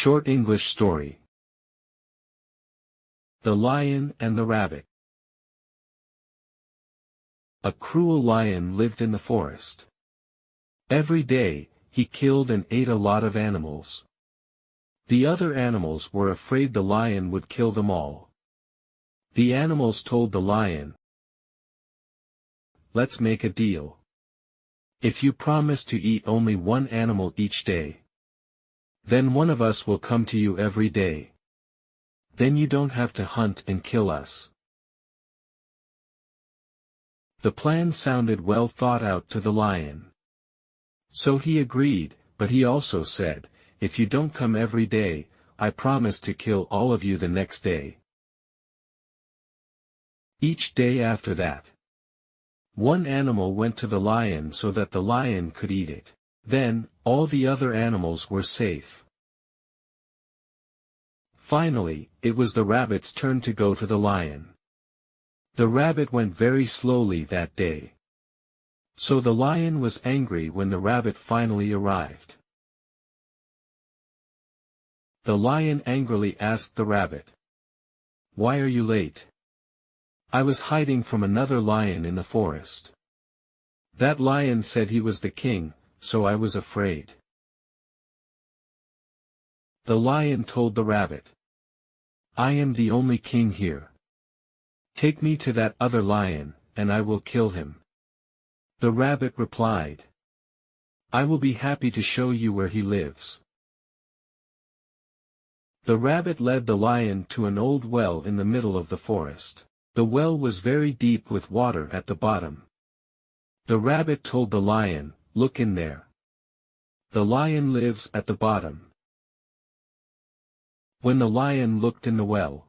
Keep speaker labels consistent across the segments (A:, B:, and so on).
A: Short English story. The Lion and the Rabbit. A cruel lion lived in the forest. Every day, he killed and ate a lot of animals. The other animals were afraid the lion would kill them all. The animals told the lion, "Let's make a deal. If you promise to eat only one animal each day, then one of us will come to you every day. Then you don't have to hunt and kill us." The plan sounded well thought out to the lion. So he agreed, but he also said, "If you don't come every day, I promise to kill all of you the next day." Each day after that, one animal went to the lion so that the lion could eat it. Then, all the other animals were safe. Finally, it was the rabbit's turn to go to the lion. The rabbit went very slowly that day. So the lion was angry when the rabbit finally arrived. The lion angrily asked the rabbit, "Why are you late?" "I was hiding from another lion in the forest. That lion said he was the king, so I was afraid." The lion told the rabbit, "I am the only king here. Take me to that other lion, and I will kill him." The rabbit replied, "I will be happy to show you where he lives." The rabbit led the lion to an old well in the middle of the forest. The well was very deep with water at the bottom. The rabbit told the lion, "Look in there. The lion lives at the bottom." When the lion looked in the well,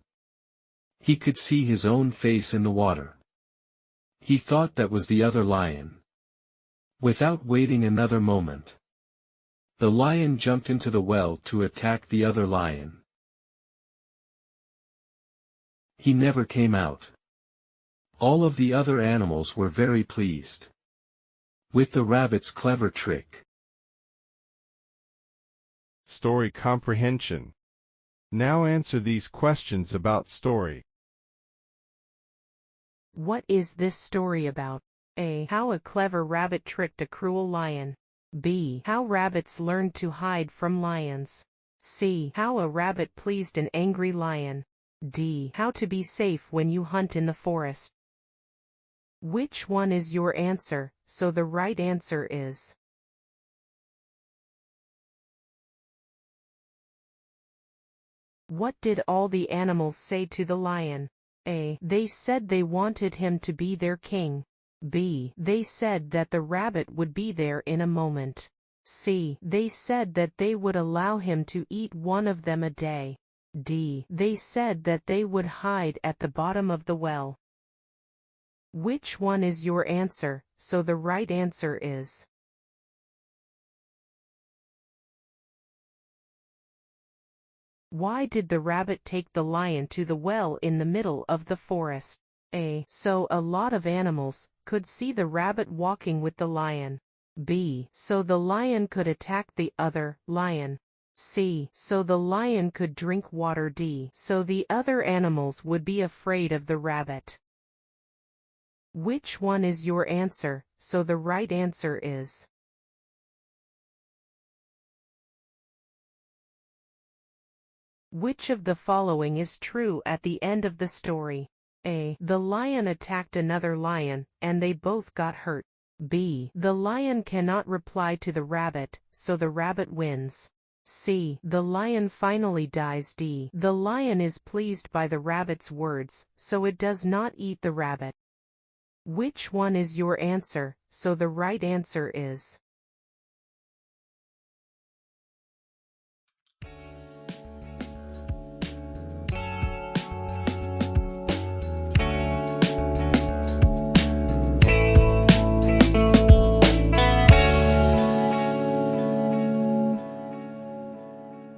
A: he could see his own face in the water. He thought that was the other lion. Without waiting another moment, the lion jumped into the well to attack the other lion. He never came out. All of the other animals were very pleased with the rabbit's clever trick.
B: Story comprehension. Now answer these questions about story.
C: What is this story about? A. How a clever rabbit tricked a cruel lion. B. How rabbits learned to hide from lions. C. How a rabbit pleased an angry lion. D. How to be safe when you hunt in the forest. Which one is your answer? So the right answer is What did all the animals say to the lion? A. They said they wanted him to be their king. B. They said that the rabbit would be there in a moment. C. They said that they would allow him to eat one of them a day. D. They said that they would hide at the bottom of the well. Which one is your answer? So the right answer is Why did the rabbit take the lion to the well in the middle of the forest? A. So a lot of animals could see the rabbit walking with the lion. B. So the lion could attack the other lion. C. So the lion could drink water. D. So the other animals would be afraid of the rabbit. Which one is your answer? So the right answer is Which of the following is true at the end of the story? A. The lion attacked another lion, and they both got hurt. B. The lion cannot reply to the rabbit, so the rabbit wins. C. The lion finally dies. D. The lion is pleased by the rabbit's words, so it does not eat the rabbit. Which one is your answer? So the right answer is